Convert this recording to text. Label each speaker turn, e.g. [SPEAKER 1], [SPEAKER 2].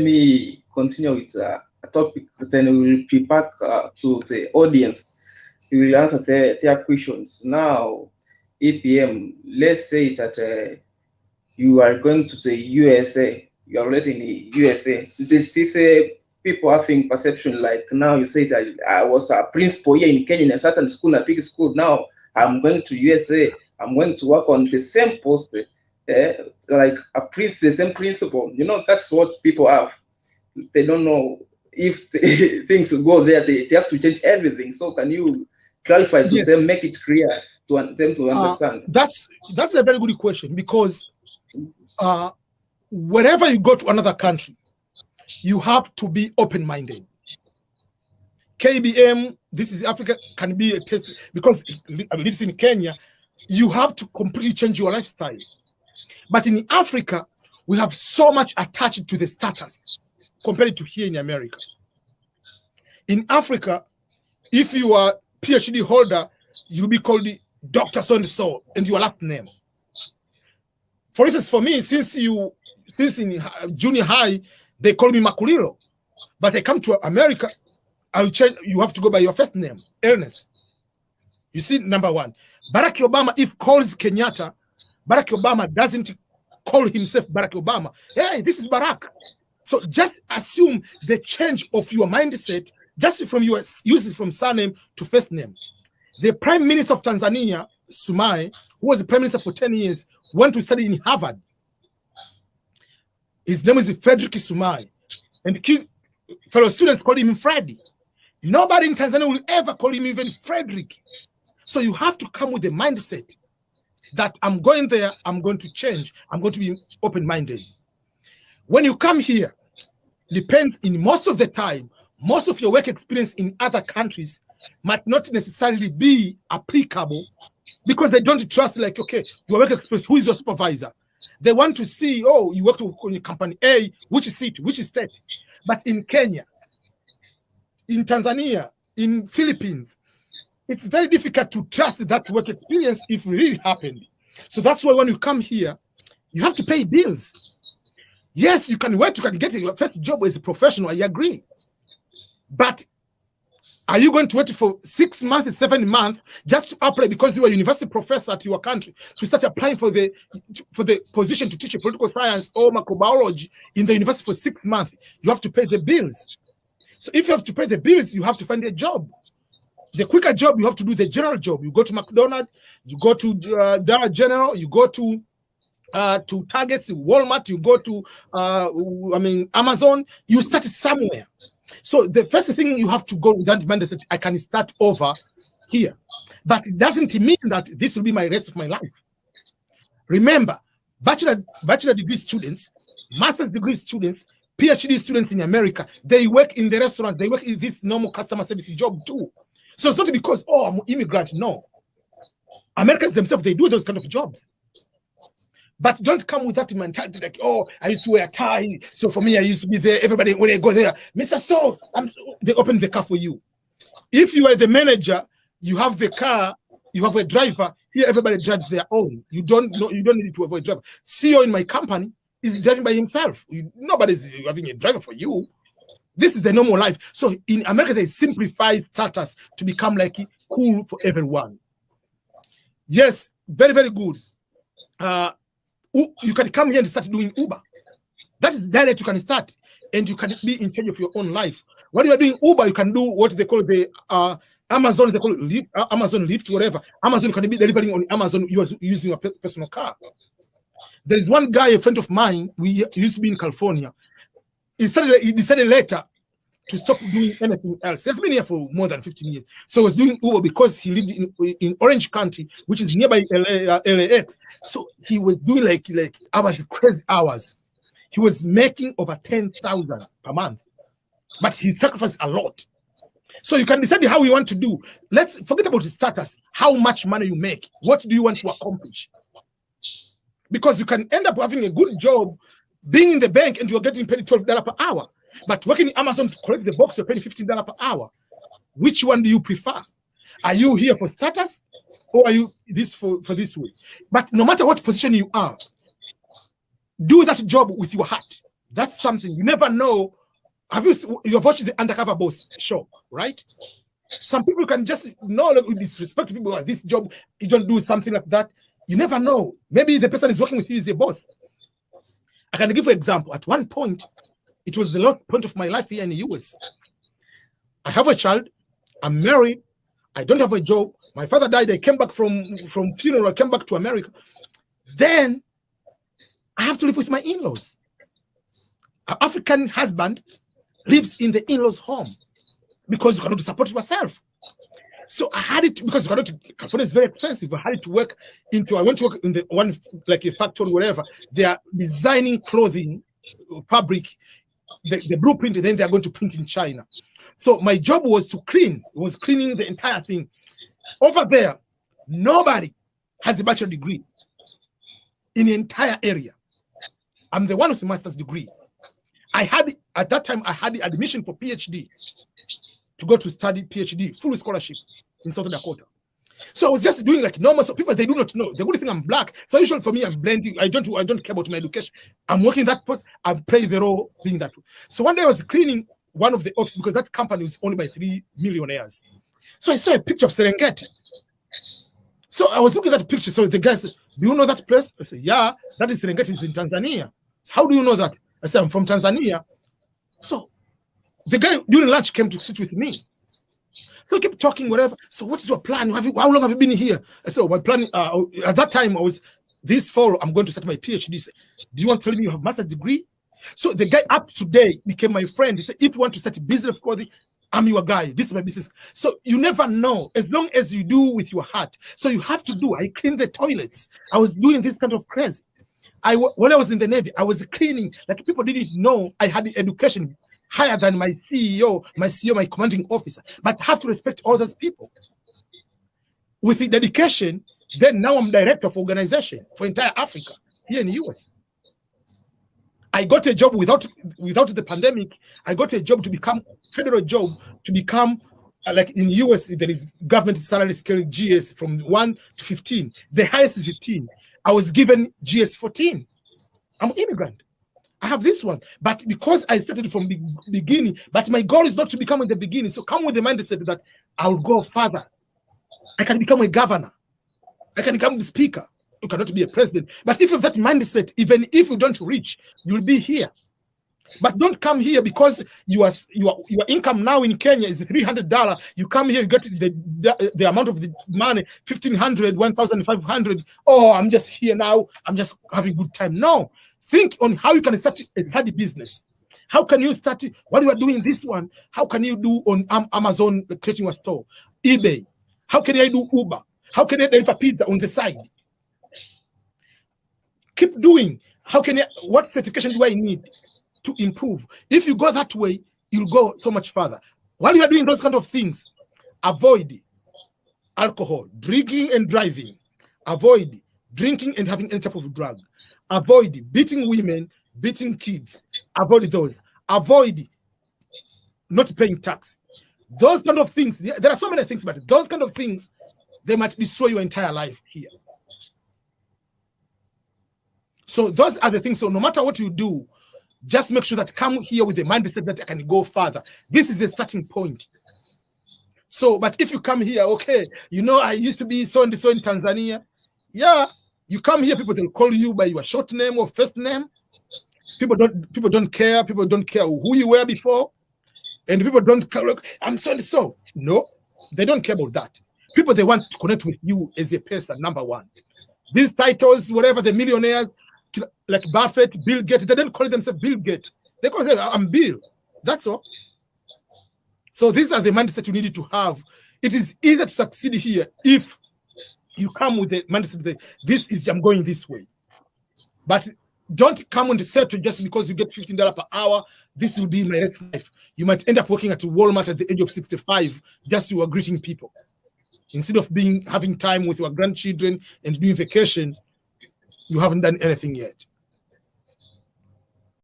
[SPEAKER 1] me continue with a topic, then we will be back to the audience. We will answer their questions. Now, APM, let's say that you are going to the USA, you are already in the USA. There's this people having perception like now you say that I was a principal here in Kenya in a certain school, a big school. Now I'm going to USA, I'm going to work on the same post, like the same principal. You know, that's what people have. They don't know if things go there, they have to change everything. So can you clarify to them, make it clear to them to understand?
[SPEAKER 2] That's a very good question, because wherever you go to another country, you have to be open-minded. KBM, this is Africa, can be a test because it lives in Kenya. You have to completely change your lifestyle. But in Africa, we have so much attached to the status compared to here in America. In Africa, if you are PhD holder, you'll be called the Dr. So-and-so and your last name. For instance, for me, since in junior high, they call me Makulilo, but I come to America, I'll change. You have to go by your first name, Ernest. You see, number one, Barack Obama, if calls Kenyatta, Barack Obama doesn't call himself Barack Obama. Hey, this is Barack. So just assume the change of your mindset, just from your uses from surname to first name. The Prime Minister of Tanzania, Sumai, who was the Prime Minister for 10 years, went to study in Harvard. His name is Frederick Sumai. And fellow students call him Freddy. Nobody in Tanzania will ever call him even Frederick. So you have to come with the mindset that I'm going there, I'm going to change, I'm going to be open-minded. When you come here, depends in most of the time, most of your work experience in other countries might not necessarily be applicable because they don't trust, like, okay, your work experience, who is your supervisor? They want to see, oh, you work in company A, which city, which state. But in Kenya, in Tanzania, in Philippines, it's very difficult to trust that work experience if it really happened. So that's why when you come here, you have to pay bills. Yes, you can work, you can get your first job as a professional, I agree. But are you going to wait for 6 months, 7 months just to apply because you are a university professor at your country to start applying for the position to teach a political science or microbiology in the university for 6 months? You have to pay the bills. So if you have to pay the bills, you have to find a job. The quicker job, you have to do the general job. You go to McDonald's, you go to Dollar General, you go to Targets, Walmart, you go to Amazon. You start somewhere. So the first thing you have to go with that mindset, I can start over here. But it doesn't mean that this will be my rest of my life. Remember, bachelor degree students, master's degree students, PhD students in America, they work in the restaurant, they work in this normal customer service job too. So it's not because, oh, I'm an immigrant. No. Americans themselves, they do those kind of jobs. But don't come with that mentality like, oh, I used to wear a tie, so for me, I used to be there. Everybody, when I go there, Mr. So, they open the car for you. If you are the manager, you have the car, you have a driver. Here, everybody drives their own. You don't need to avoid driver. CEO in my company is driving by himself. Nobody's having a driver for you. This is the normal life. So in America, they simplify status to become like cool for everyone. Yes, very, very good. You can come here and start doing Uber. That is direct. You can start and you can be in charge of your own life. While you are doing Uber, you can do what they call the Amazon. They call it Lyft, Amazon Lyft, whatever. Amazon can be delivering on Amazon using a personal car. There is one guy, a friend of mine. We used to be in California. He decided later to stop doing anything else. He's been here for more than 15 years. So he was doing Uber because he lived in Orange County, which is nearby LAX. So he was doing like hours, crazy hours. He was making over 10,000 per month, but he sacrificed a lot. So you can decide how you want to do. Let's forget about the status, how much money you make. What do you want to accomplish? Because you can end up having a good job, being in the bank, and you're getting paid $12 per hour. But working in Amazon to collect the box, you're paying $15 per hour. Which one do you prefer? Are you here for status, or are you this for this way? But no matter what position you are, do that job with your heart. That's something you never know. You've watched the Undercover Boss show, right? Some people can just disrespect people like this job. You don't do something like that. You never know. Maybe the person is working with you is a boss. I can give you an example. At one point, it was the lowest point of my life here in the US. I have a child. I'm married. I don't have a job. My father died. I came back from funeral. I came back to America. Then I have to live with my in-laws. An African husband lives in the in-laws' home because you cannot support yourself. So I had it because California is very expensive. I had to work I went to work in the one, like a factory or whatever. They are designing clothing, fabric, the blueprint, and then they are going to print in China. So my job was to clean. It was cleaning the entire thing. Over there, nobody has a bachelor degree in the entire area. I'm the one with a master's degree. At that time, I had the admission for PhD to go to study PhD, full scholarship in South Dakota. So I was just doing like normal. So people, they do not know. They would think I'm black. So usually for me, I'm blending. I don't care about my education. I'm working that post. I'm playing the role being that way. So one day I was cleaning one of the offices because that company was owned by 3 millionaires. So I saw a picture of Serengeti. So I was looking at the picture. So the guy said, "Do you know that place?" I said, "Yeah, that is Serengeti. It's in Tanzania." So how do you know that? I said, "I'm from Tanzania." So the guy during lunch came to sit with me. So I kept talking, whatever. So what is your plan? How long have you been here? I said, my plan, at that time, this fall, I'm going to start my PhD. He said, "Do you want to tell me you have a master's degree?" So the guy up to today became my friend. He said, "If you want to start a business of clothing, I'm your guy. This is my business." So you never know, as long as you do with your heart. So you have to do. I cleaned the toilets. I was doing this kind of crazy. When I was in the Navy, I was cleaning. Like people didn't know I had the education higher than my CEO, my commanding officer. But I have to respect all those people. With the dedication, then now I'm director of organization for entire Africa here in the US. I got a job without the pandemic. I got a job to become federal job to become like in US there is government salary scale GS from 1 to 15. The highest is 15. I was given GS 14. I'm an immigrant. I have this one, but because I started from the beginning, but my goal is not to become in the beginning. So come with the mindset that I'll go further. I can become a governor. I can become the speaker. You cannot be a president. But if you have that mindset, even if you don't reach, you'll be here. But don't come here because your income now in Kenya is $300. You come here, you get the amount of the money, $1,500, $1,500. Oh, I'm just here now. I'm just having a good time. No. Think on how you can start a study business. How can you start what you are doing this one? How can you do on Amazon, creating a store, eBay? How can I do Uber? How can I deliver pizza on the side? Keep doing. What certification do I need to improve? If you go that way, you'll go so much further. While you are doing those kind of things, avoid alcohol, drinking and driving. Avoid drinking and having any type of drug. Avoid beating women, beating kids. Avoid those. Avoid not paying tax. Those kind of things, there are so many things, but those kind of things, they might destroy your entire life here. So those are the things. So no matter what you do, just make sure that come here with the mindset that I can go further. This is the starting point. So, but if you come here, okay, I used to be so and so in Tanzania. Yeah, you come here, people will call you by your short name or first name. People don't care. People don't care who you were before, and people don't care. Look, I'm so and so. No, they don't care about that. People, they want to connect with you as a person. Number one, these titles, whatever, the millionaires like Buffett, Bill Gates, they don't call themselves Bill Gates. They call themselves I'm Bill. That's all. So these are the mindset you need to have. It is easier to succeed here if you come with the mindset that I'm going this way. But don't come and settle just because you get $15 per hour. This will be my rest of life. You might end up working at Walmart at the age of 65 just you are greeting people. Instead of having time with your grandchildren and doing vacation, you haven't done anything yet.